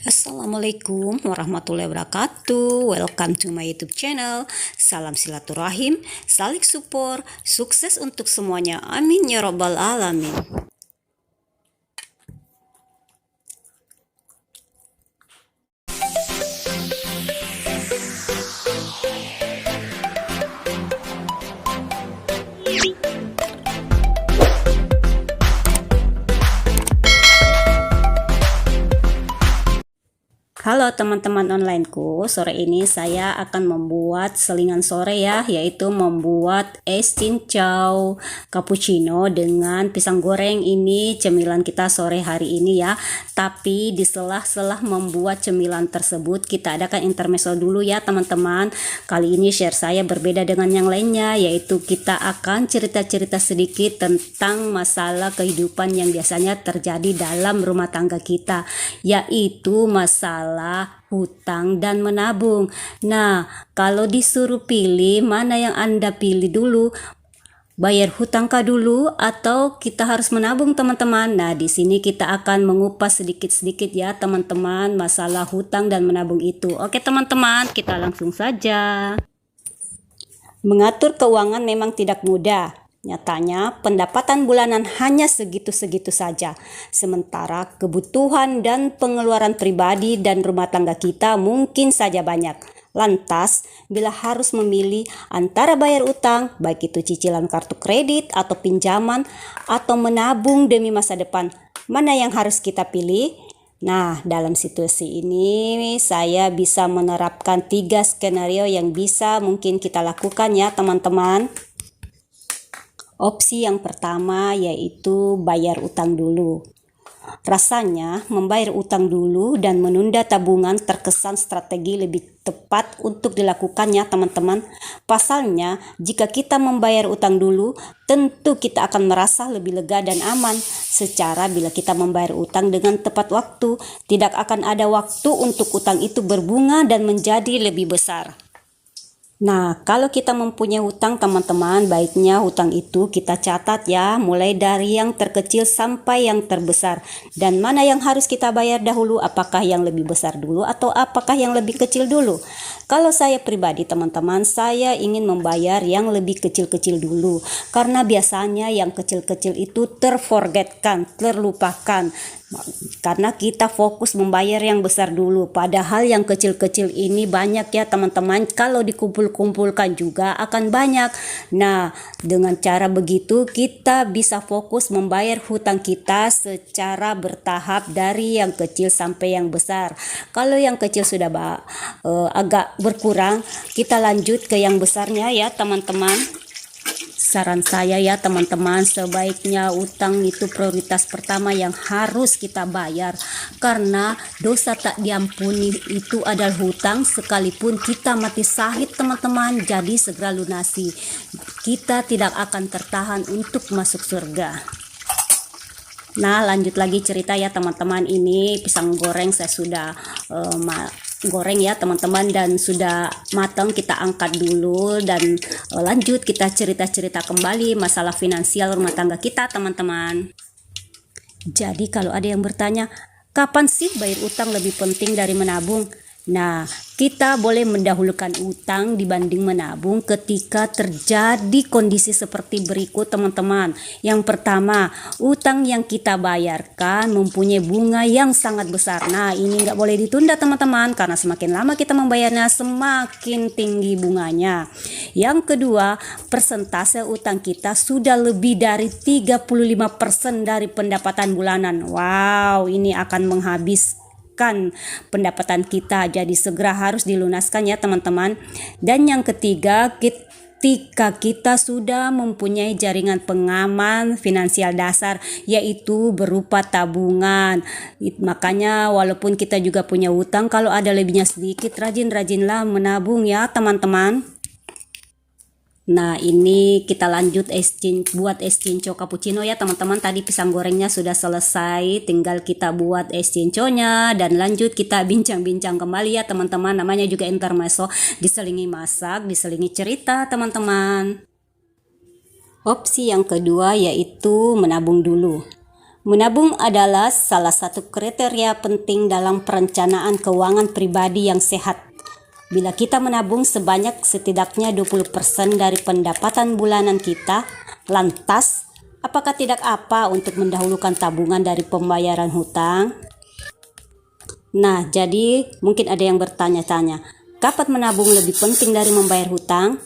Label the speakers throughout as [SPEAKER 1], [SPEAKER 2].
[SPEAKER 1] Assalamualaikum warahmatullahi wabarakatuh. Welcome to my YouTube channel. Salam silaturahim, saling support, sukses untuk semuanya. Amin ya robbal alamin. Halo teman-teman onlineku, sore ini saya akan membuat selingan sore ya, yaitu membuat es cincau cappuccino dengan pisang goreng. Ini cemilan kita sore hari ini ya. Tapi di sela-sela membuat cemilan tersebut kita adakan intermezzo dulu ya teman-teman. Kali ini share saya berbeda dengan yang lainnya, yaitu kita akan cerita-cerita sedikit tentang masalah kehidupan yang biasanya terjadi dalam rumah tangga kita, yaitu masalah hutang dan menabung. Nah, kalau disuruh pilih, mana yang Anda pilih dulu? Bayar hutang kah dulu atau kita harus menabung teman-teman? Nah, di sini kita akan mengupas sedikit-sedikit ya teman-teman masalah hutang dan menabung itu. Oke teman-teman, kita langsung saja. Mengatur keuangan memang tidak mudah. Nyatanya, pendapatan bulanan hanya segitu-segitu saja. Sementara kebutuhan dan pengeluaran pribadi dan rumah tangga kita mungkin saja banyak. Lantas, bila harus memilih antara bayar utang, baik itu cicilan kartu kredit atau pinjaman, atau menabung demi masa depan, mana yang harus kita pilih? Nah, dalam situasi ini saya bisa menerapkan 3 skenario yang bisa mungkin kita lakukan ya teman-teman. Opsi yang pertama yaitu bayar utang dulu. Rasanya membayar utang dulu dan menunda tabungan terkesan strategi lebih tepat untuk dilakukannya teman-teman. Pasalnya, jika kita membayar utang dulu, tentu kita akan merasa lebih lega dan aman. Secara bila kita membayar utang dengan tepat waktu, tidak akan ada waktu untuk utang itu berbunga dan menjadi lebih besar. Nah, kalau kita mempunyai hutang teman-teman, baiknya hutang itu kita catat ya, mulai dari yang terkecil sampai yang terbesar. Dan mana yang harus kita bayar dahulu, apakah yang lebih besar dulu atau apakah yang lebih kecil dulu? Kalau saya pribadi teman-teman, saya ingin membayar yang lebih kecil-kecil dulu. Karena biasanya yang kecil-kecil itu terforgetkan, terlupakan. Karena kita fokus membayar yang besar dulu, padahal yang kecil-kecil ini banyak ya teman-teman, kalau dikumpul-kumpulkan juga akan banyak. Nah, dengan cara begitu kita bisa fokus membayar hutang kita secara bertahap dari yang kecil sampai yang besar. Kalau yang kecil sudah agak berkurang, kita lanjut ke yang besarnya ya teman-teman. Saran saya ya teman-teman, sebaiknya utang itu prioritas pertama yang harus kita bayar, karena dosa tak diampuni itu adalah hutang. Sekalipun kita mati syahid teman-teman, jadi segera lunasi, kita tidak akan tertahan untuk masuk surga. Nah, lanjut lagi cerita ya teman-teman. Ini pisang goreng saya sudah goreng ya teman-teman dan sudah matang. Kita angkat dulu dan lanjut kita cerita-cerita kembali masalah finansial rumah tangga kita teman-teman. Jadi kalau ada yang bertanya, kapan sih bayar utang lebih penting dari menabung? Nah, kita boleh mendahulukan utang dibanding menabung ketika terjadi kondisi seperti berikut teman-teman. Yang pertama, utang yang kita bayarkan mempunyai bunga yang sangat besar. Nah, ini nggak boleh ditunda teman-teman, karena semakin lama kita membayarnya semakin tinggi bunganya. Yang kedua, persentase utang kita sudah lebih dari 35% dari pendapatan bulanan. Wow, ini akan menghabiskan pendapatan kita, jadi segera harus dilunaskan ya teman-teman. Dan yang ketiga, ketika kita sudah mempunyai jaringan pengaman finansial dasar, yaitu berupa tabungan. Makanya walaupun kita juga punya hutang, kalau ada lebihnya sedikit, rajin-rajinlah menabung ya teman-teman. Nah, ini kita lanjut buat es cincau cappuccino ya teman-teman. Tadi pisang gorengnya sudah selesai, tinggal kita buat es cinconya dan lanjut kita bincang-bincang kembali ya teman-teman. Namanya juga intermezzo, diselingi masak, diselingi cerita teman-teman. Opsi yang kedua yaitu menabung dulu. Menabung adalah salah satu kriteria penting dalam perencanaan keuangan pribadi yang sehat. Bila kita menabung sebanyak setidaknya 20% dari pendapatan bulanan kita, lantas apakah tidak apa untuk mendahulukan tabungan dari pembayaran hutang? Nah, jadi mungkin ada yang bertanya-tanya, kapan menabung lebih penting dari membayar hutang?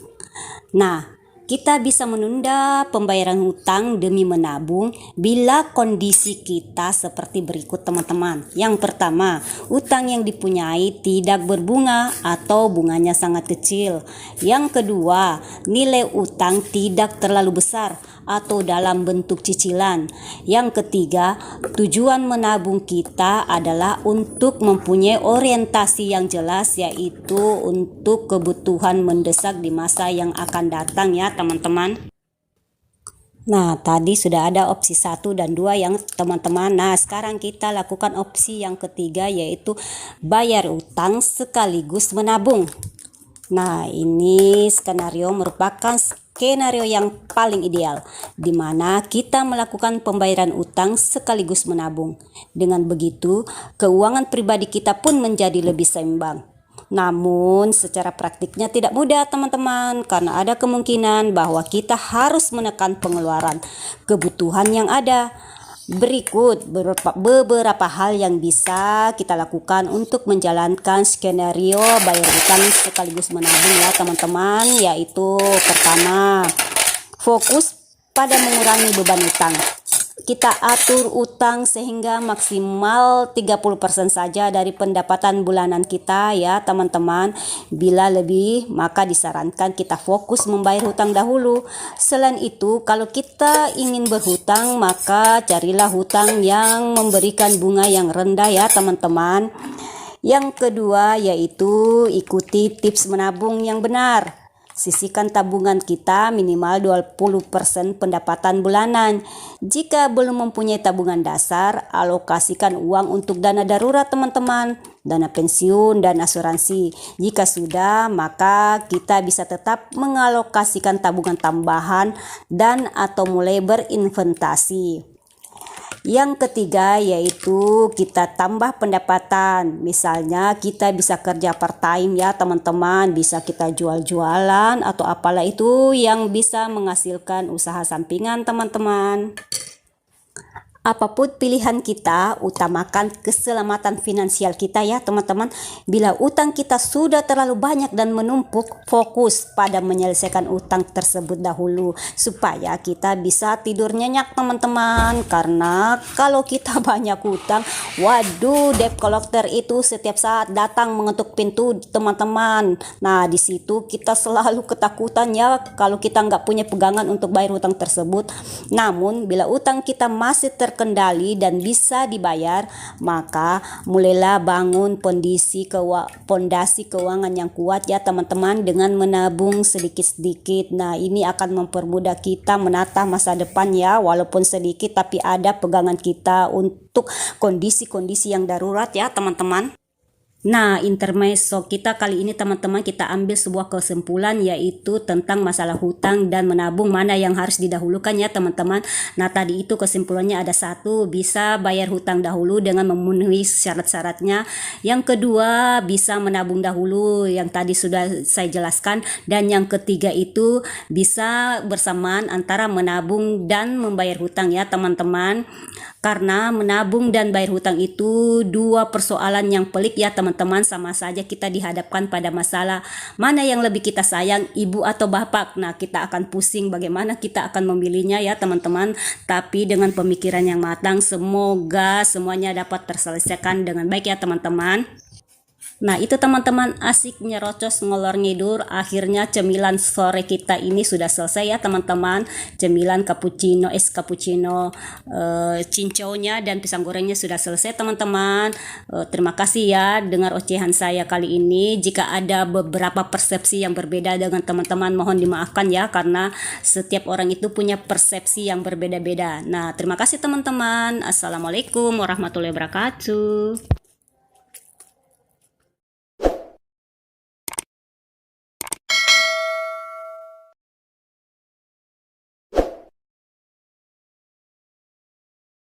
[SPEAKER 1] Nah, kita bisa menunda pembayaran hutang demi menabung bila kondisi kita seperti berikut, teman-teman. Yang pertama, hutang yang dipunyai tidak berbunga atau bunganya sangat kecil. Yang kedua, nilai utang tidak terlalu besar atau dalam bentuk cicilan. Yang ketiga, tujuan menabung kita adalah untuk mempunyai orientasi yang jelas, yaitu untuk kebutuhan mendesak di masa yang akan datang ya teman-teman. Nah, tadi sudah ada opsi 1 dan 2 yang teman-teman. Nah, sekarang kita lakukan opsi yang ketiga, yaitu bayar utang sekaligus menabung. Nah, ini skenario merupakan skenario yang paling ideal, di mana kita melakukan pembayaran utang sekaligus menabung. Dengan begitu, keuangan pribadi kita pun menjadi lebih seimbang. Namun, secara praktiknya tidak mudah, teman-teman, karena ada kemungkinan bahwa kita harus menekan pengeluaran kebutuhan yang ada. Berikut beberapa hal yang bisa kita lakukan untuk menjalankan skenario bayar utang sekaligus menabung ya teman-teman, yaitu pertama, fokus pada mengurangi beban utang. Kita atur utang sehingga maksimal 30% saja dari pendapatan bulanan kita ya teman-teman. Bila lebih, maka disarankan kita fokus membayar hutang dahulu. Selain itu, kalau kita ingin berhutang, maka carilah hutang yang memberikan bunga yang rendah ya teman-teman. Yang kedua, yaitu ikuti tips menabung yang benar. Sisihkan tabungan kita minimal 20% pendapatan bulanan. Jika belum mempunyai tabungan dasar, alokasikan uang untuk dana darurat teman-teman, dana pensiun dan asuransi. Jika sudah, maka kita bisa tetap mengalokasikan tabungan tambahan dan atau mulai berinvestasi. Yang ketiga, yaitu kita tambah pendapatan. Misalnya kita bisa kerja part time ya teman-teman, bisa kita jual-jualan atau apalah itu yang bisa menghasilkan usaha sampingan teman-teman. Apapun pilihan kita, utamakan keselamatan finansial kita ya teman-teman. Bila utang kita sudah terlalu banyak dan menumpuk, fokus pada menyelesaikan utang tersebut dahulu supaya kita bisa tidur nyenyak teman-teman. Karena kalau kita banyak utang, waduh, debt collector itu setiap saat datang mengetuk pintu teman-teman. Nah, di situ kita selalu ketakutan ya kalau kita nggak punya pegangan untuk bayar utang tersebut. Namun bila utang kita masih terkendali dan bisa dibayar, maka mulailah bangun pondasi keuangan yang kuat ya teman-teman dengan menabung sedikit-sedikit. Nah, ini akan mempermudah kita menata masa depan ya, walaupun sedikit tapi ada pegangan kita untuk kondisi-kondisi yang darurat ya teman-teman. Nah, intermezzo kita kali ini teman-teman, kita ambil sebuah kesimpulan, yaitu tentang masalah hutang dan menabung, mana yang harus didahulukan ya teman-teman. Nah, tadi itu kesimpulannya ada 1, bisa bayar hutang dahulu dengan memenuhi syarat-syaratnya. Yang kedua, bisa menabung dahulu yang tadi sudah saya jelaskan. Dan yang ketiga itu bisa bersamaan antara menabung dan membayar hutang ya teman-teman. Karena menabung dan bayar hutang itu dua persoalan yang pelik ya teman-teman, sama saja kita dihadapkan pada masalah mana yang lebih kita sayang, ibu atau bapak. Nah, kita akan pusing bagaimana kita akan memilihnya ya teman-teman. Tapi dengan pemikiran yang matang, semoga semuanya dapat terselesaikan dengan baik ya teman-teman. Nah, itu teman-teman, asik nyerocos ngolor ngidur. Akhirnya cemilan sore kita ini sudah selesai ya teman-teman. Cemilan cappuccino, es cappuccino, cincaunya dan pisang gorengnya sudah selesai teman-teman. Terima kasih ya dengar ocehan saya kali ini. Jika ada beberapa persepsi yang berbeda dengan teman-teman, mohon dimaafkan ya, karena setiap orang itu punya persepsi yang berbeda-beda. Nah, terima kasih teman-teman. Assalamualaikum warahmatullahi wabarakatuh.